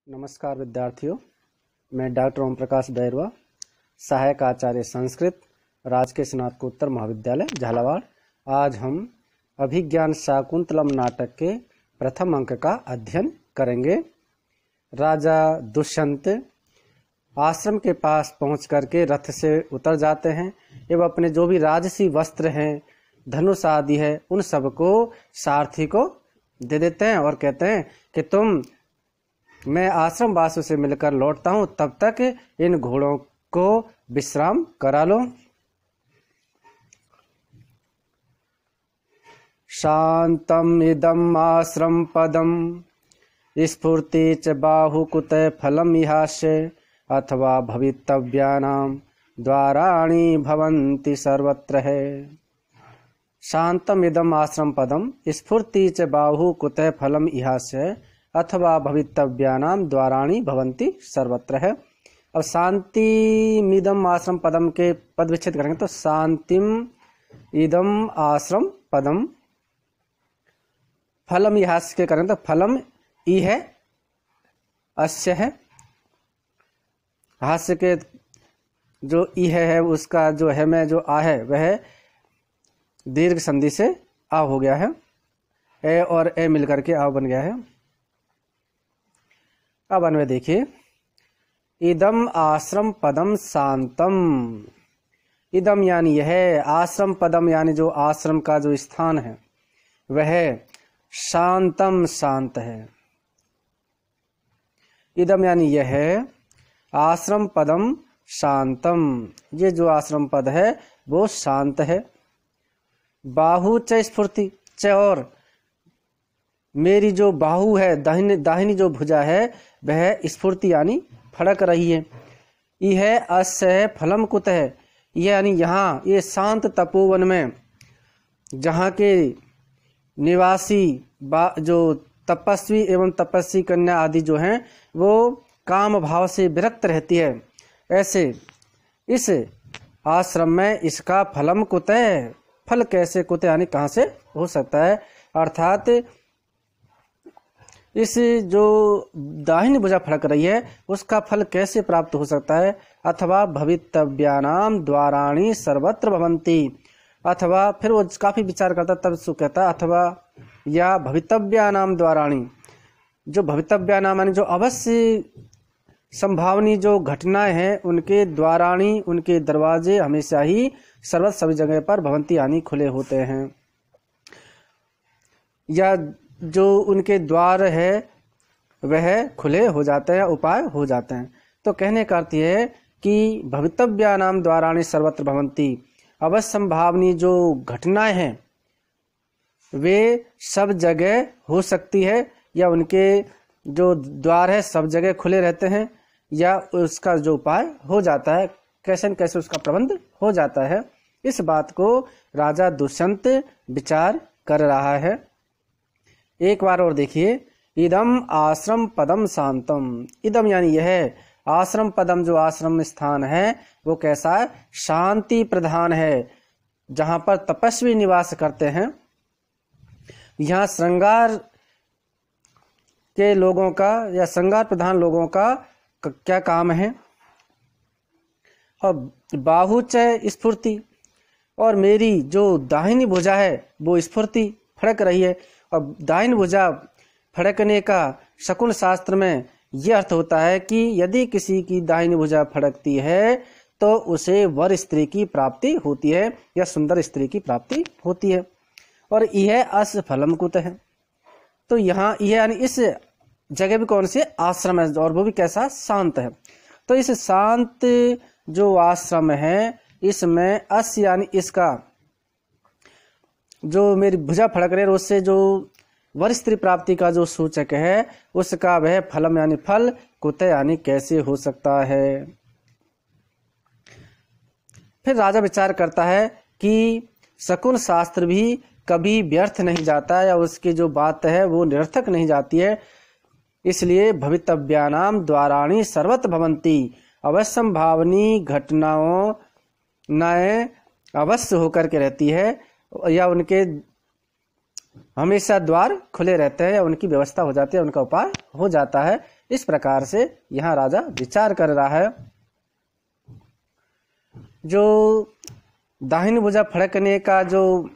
नमस्कार विद्यार्थियों, मैं डॉक्टर ओम प्रकाश बैरवा, सहायक आचार्य संस्कृत, राजकीय स्नातकोत्तर महाविद्यालय झालावाड़। आज हम अभिज्ञान शाकुंतलम नाटक के प्रथम अंक का अध्ययन करेंगे। राजा दुष्यंत आश्रम के पास पहुंच करके रथ से उतर जाते हैं एवं अपने जो भी राजसी वस्त्र हैं, धनुष आदि है, उन सबको सारथी को दे देते हैं और कहते हैं कि मैं आश्रम वासियों से मिलकर लौटता हूं, तब तक इन घोड़ों को विश्राम करा लो। शांतम इदम आश्रम पदम स्फूर्ति च बाहुकुतः फलम इहास्य अथवा भवितव्यानाम द्वाराणि भवन्ति सर्वत्र है। शांतम इदम आश्रम पदम स्फूर्ति च बाहुकुतः फलम इहास्य अथवा भवितव्यानाम द्वाराणि भवन्ति सर्वत्र है। अब शांतिम इदम आश्रम पदम के पद विच्छेद करेंगे तो शांतिम इदम आश्रम पदम, फलम इहास्य के करेंगे तो फलम ई है, अस्य है। हास्य के जो ई है उसका जो है में जो आ है वह दीर्घ संधि से आ हो गया है, ए और ए मिलकर के आ बन गया है। अब अन्वय देखिए, इदम आश्रम पदम शांतम। इदम यानी यह, आश्रम पदम यानी जो आश्रम का जो स्थान है वह शांतम शांत है। इदम यानी यह, आश्रम पदम शांतम, ये जो आश्रम पद है वो शांत है। बाहु च स्फूर्ति च, और मेरी जो बाहु है, दाहिनी जो भुजा है वह स्फूर्ति यानी फड़क रही है। यह अस्य फलम कुतः, यानी यहाँ ये शांत तपोवन में जहाँ के निवासी जो तपस्वी एवं तपस्वी कन्या आदि जो हैं वो काम भाव से विरक्त रहती है, ऐसे इस आश्रम में इसका फलम कुतः, फल कैसे कुतः यानी कहाँ से हो सकता है। अर्थात इस जो दाहिनी भुजा फड़क रही है उसका फल कैसे प्राप्त हो सकता है। अथवा भवितव्यानाम द्वाराणि सर्वत्र भवन्ति, अथवा फिर वो काफी विचार करता तब सु कहता अथवा या भवितव्यानाम द्वाराणि, जो भवितव्यानाम यानी जो अवश्य संभावनी जो घटनाएं हैं उनके द्वाराणि, उनके दरवाजे हमेशा ही सर्वत्र सभी जगह पर भवन्ति यानी खुले होते हैं, या जो उनके द्वार है वह खुले हो जाते हैं, उपाय हो जाते हैं। तो कहने का अर्थ यह है कि भवितव्यानाम द्वाराणि सर्वत्र भवन्ति, अवश्य संभावनी जो घटनाएं हैं वे सब जगह हो सकती है, या उनके जो द्वार है सब जगह खुले रहते हैं, या उसका जो उपाय हो जाता है, कैसे न कैसे उसका प्रबंध हो जाता है। इस बात को राजा दुष्यंत विचार कर रहा है। एक बार और देखिए, इदम आश्रम पदम शांतम। इदम यानी यह, आश्रम पदम जो आश्रम स्थान है वो कैसा है, शांति प्रधान है, जहां पर तपस्वी निवास करते हैं। यहाँ श्रृंगार के लोगों का या श्रृंगार प्रधान लोगों का क्या काम है। और बाहु च स्फूर्ति, और मेरी जो दाहिनी भुजा है वो स्फूर्ति फड़क रही है। और दाहिनी भुजा फड़कने का शकुन शास्त्र में यह अर्थ होता है कि यदि किसी की दाहिनी भुजा फड़कती है तो उसे वर स्त्री की प्राप्ति होती है, या सुंदर स्त्री की प्राप्ति होती है। और यह अस फलम कुत है, तो यहाँ यह यानी इस जगह भी कौन सी आश्रम है, और वो भी कैसा, शांत है। तो इस शांत जो आश्रम है इसमें अस यानी इसका जो मेरी भुजा फड़क रही है उससे जो वर स्त्री प्राप्ति का जो सूचक है उसका वह फलम यानी फल, कुतः यानी कैसे हो सकता है। फिर राजा विचार करता है कि शकुन शास्त्र भी कभी व्यर्थ नहीं जाता, या उसकी जो बात है वो निरर्थक नहीं जाती है। इसलिए भवितव्यानाम द्वाराणि सर्वत्र भवन्ति, अवश्य संभावनी घटनाओं नए अवश्य होकर के रहती है, या उनके हमेशा द्वार खुले रहते हैं, उनकी व्यवस्था हो जाती है, उनका उपाय हो जाता है। इस प्रकार से यहाँ राजा विचार कर रहा है। जो दाहिनी भुजा फड़कने का जो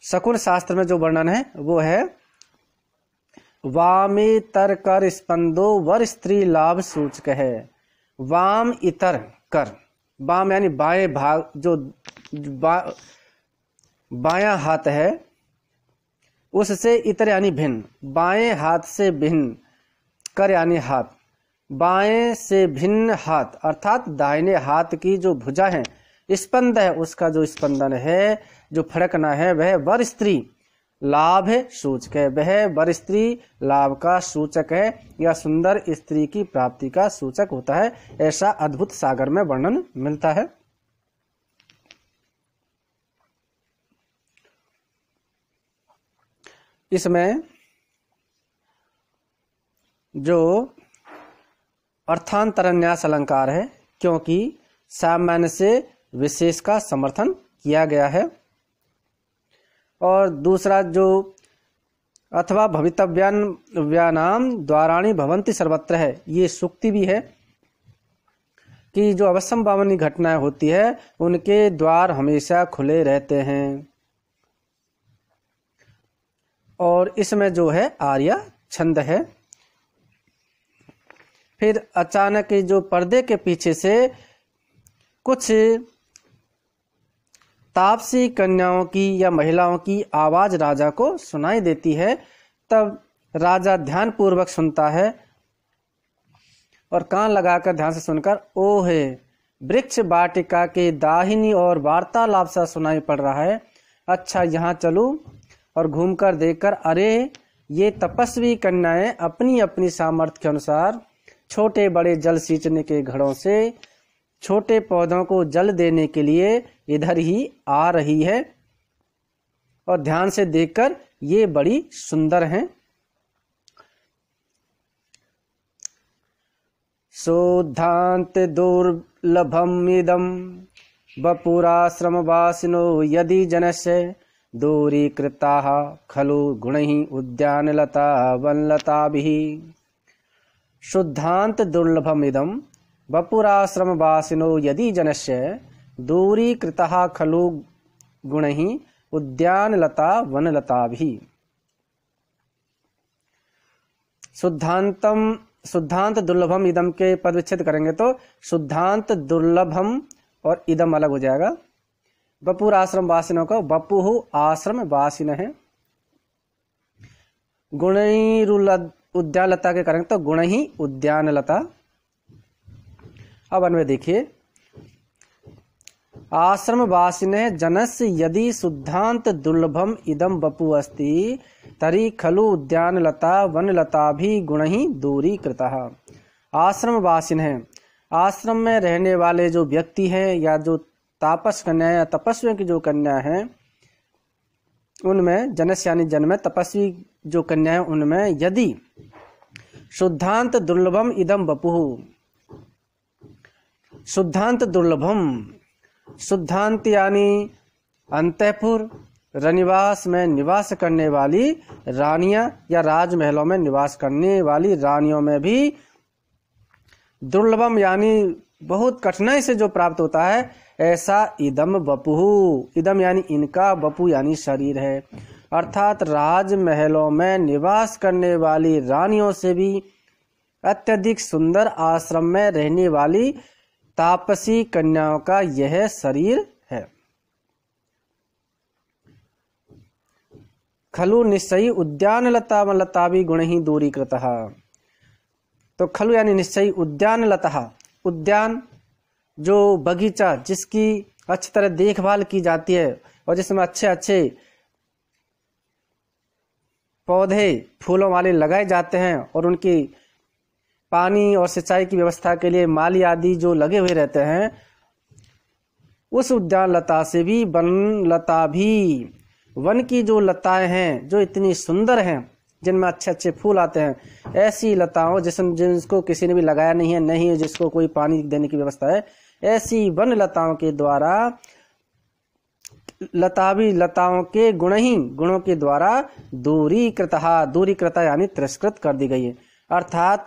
शकुन शास्त्र में जो वर्णन है वो है वामे तर कर स्पंदो वर स्त्री लाभ सूचक है। वाम इतर कर, वाम यानी बाएं भाग, जो बायां हाथ है उससे इतर यानी भिन्न, बाएं हाथ से भिन्न, कर यानी हाथ, बाएं से भिन्न हाथ अर्थात दाहिने हाथ की जो भुजा है, स्पंद है, उसका जो स्पंदन है, जो फड़कना है, वह वर स्त्री लाभ है सूचक है। वह वर स्त्री लाभ का सूचक है या सुंदर स्त्री की प्राप्ति का सूचक होता है। ऐसा अद्भुत सागर में वर्णन मिलता है। इसमें जो अर्थांतरन्यास अलंकार है, क्योंकि सामान्य से विशेष का समर्थन किया गया है। और दूसरा जो अथवा भवितव्यानाम द्वाराणि भवन्ति सर्वत्र है, ये सूक्ति भी है कि जो अवश्यंभावी घटनाएं होती है उनके द्वार हमेशा खुले रहते हैं। और इसमें जो है आर्या छंद है। फिर अचानक जो पर्दे के पीछे से कुछ तापसी कन्याओं की या महिलाओं की आवाज राजा को सुनाई देती है। तब राजा ध्यान पूर्वक सुनता है और कान लगाकर ध्यान से सुनकर ओहे वृक्ष वाटिका के दाहिनी और वार्तालाप सा सुनाई पड़ रहा है। अच्छा, यहाँ चलूं और घूमकर देखकर अरे ये तपस्वी कन्याएं अपनी अपनी सामर्थ्य के अनुसार छोटे बड़े जल सींचने के घड़ों से छोटे पौधों को जल देने के लिए इधर ही आ रही है और ध्यान से देखकर ये बड़ी सुंदर हैं। शोधांत दुर्लभम इदम वपुराश्रम वासिनो यदि जनस्य दूरीकृताः खलु गुणैः उद्यानलता वनलताभिः। शुद्धांत दुर्लभम इदम वपुराश्रम वासिनो यदि जनस्य दूरीकृताः खलु गुणैः उद्यानलता वनलताभिः। शुद्धांत दुर्लभम इदम के पद विच्छेद करेंगे तो शुद्धांत दुर्लभम और इदम अलग हो जाएगा। वपुर आश्रम वासिनों का वपुहु आश्रम वासिन है। गुणैरुल उद्यानलता के करेंगे तो गुण ही उद्यानलता। अब अन्वय देखिए, आश्रम वासिन जनस्य यदि शुद्धांत दुर्लभम इदम वपु अस्ति तरी खलु उद्यानलता वनलता भी गुण ही दूरी कृतः। आश्रम वासिन है, आश्रम में रहने वाले जो व्यक्ति हैं या जो तापस कन्या या तपस्वियों की जो कन्या है उनमें जनस यानी जन्म तपस्वी जो कन्या है उनमें यदि शुद्धांत दुर्लभम इदम वपुहु, शुद्धांत दुर्लभम, शुद्धांत यानी अंतःपुर रनिवास में निवास करने वाली रानियां या राजमहलों में निवास करने वाली रानियों में भी दुर्लभम यानी बहुत कठिनाई से जो प्राप्त होता है ऐसा इदम वपुहु, इदम यानी इनका, वपु यानी शरीर है। अर्थात राजमहलों में निवास करने वाली रानियों से भी अत्यधिक सुंदर आश्रम में रहने वाली तापसी कन्याओं का यह शरीर है। खलु निश्चयी उद्यानलता वनलता भी गुण ही दूरी कृतः। तो खलु यानी निश्चयी उद्यानलता, उद्यान जो बगीचा जिसकी अच्छी तरह देखभाल की जाती है और जिसमें अच्छे अच्छे पौधे फूलों वाले लगाए जाते हैं और उनकी पानी और सिंचाई की व्यवस्था के लिए माली आदि जो लगे हुए रहते हैं, उस उद्यान लता से भी वन लता भी, वन की जो लताएं हैं जो इतनी सुंदर हैं जिनमें अच्छे अच्छे फूल आते हैं, ऐसी लताओं जिसको किसी ने भी लगाया नहीं है, नहीं जिसको कोई पानी देने की व्यवस्था है, ऐसी वन लताओं के द्वारा लता भी लताओं के गुण ही गुणों के द्वारा दूरीकृता यानी तिरस्कृत कर दी गई है। अर्थात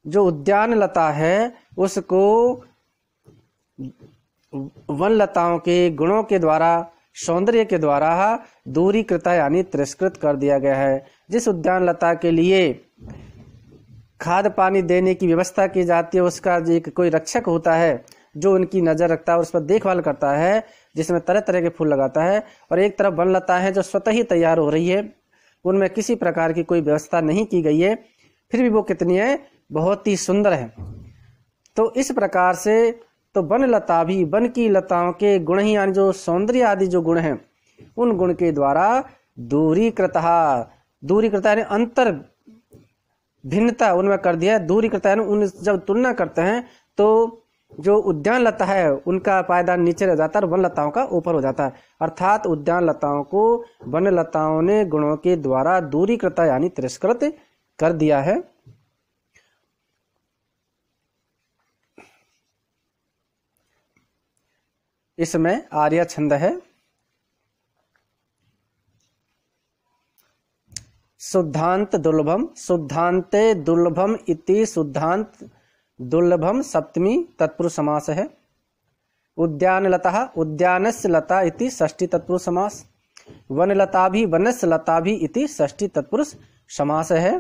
जो उद्यान लता है उसको वन लताओं के गुणों के द्वारा, सौंदर्य के द्वारा दूरीकृता यानी तिरस्कृत कर दिया गया है। जिस उद्यान लता के लिए खाद पानी देने की व्यवस्था की जाती है, उसका एक कोई रक्षक होता है जो उनकी नजर रखता है और उस पर देखभाल करता है, जिसमें तरह तरह के फूल लगाता है, और एक तरफ वन लता है जो स्वतः ही तैयार हो रही है, उनमें किसी प्रकार की कोई व्यवस्था नहीं की गई है, फिर भी वो कितनी है, बहुत ही सुंदर है। तो इस प्रकार से तो वन लता भी वन की लताओं के गुण ही यानी जो सौंदर्य आदि जो गुण हैं उन गुण के द्वारा दूरीकृता यानी अंतर भिन्नता उनमें कर दिया। दूरीकृता यानी उन जब तुलना करते हैं तो जो उद्यान लता है उनका पायदान नीचे रह जाता है और वन लताओं का ऊपर हो जाता है। अर्थात उद्यान लताओं को वन लताओं ने गुणों के द्वारा दूरीकृता यानी तिरस्कृत कर दिया है। इसमें आर्य छंद है। शुद्धांत दुर्लभम, शुद्धांते दुर्लभम इति शुद्धांत दुर्लभम सप्तमी तत्पुरुष समास है। उद्यानलता उद्यानस्य लता इति षष्ठी तत्पुरुष समास। वनलता भी वनस्य लता भी इति षष्ठी तत्पुरुष समास है।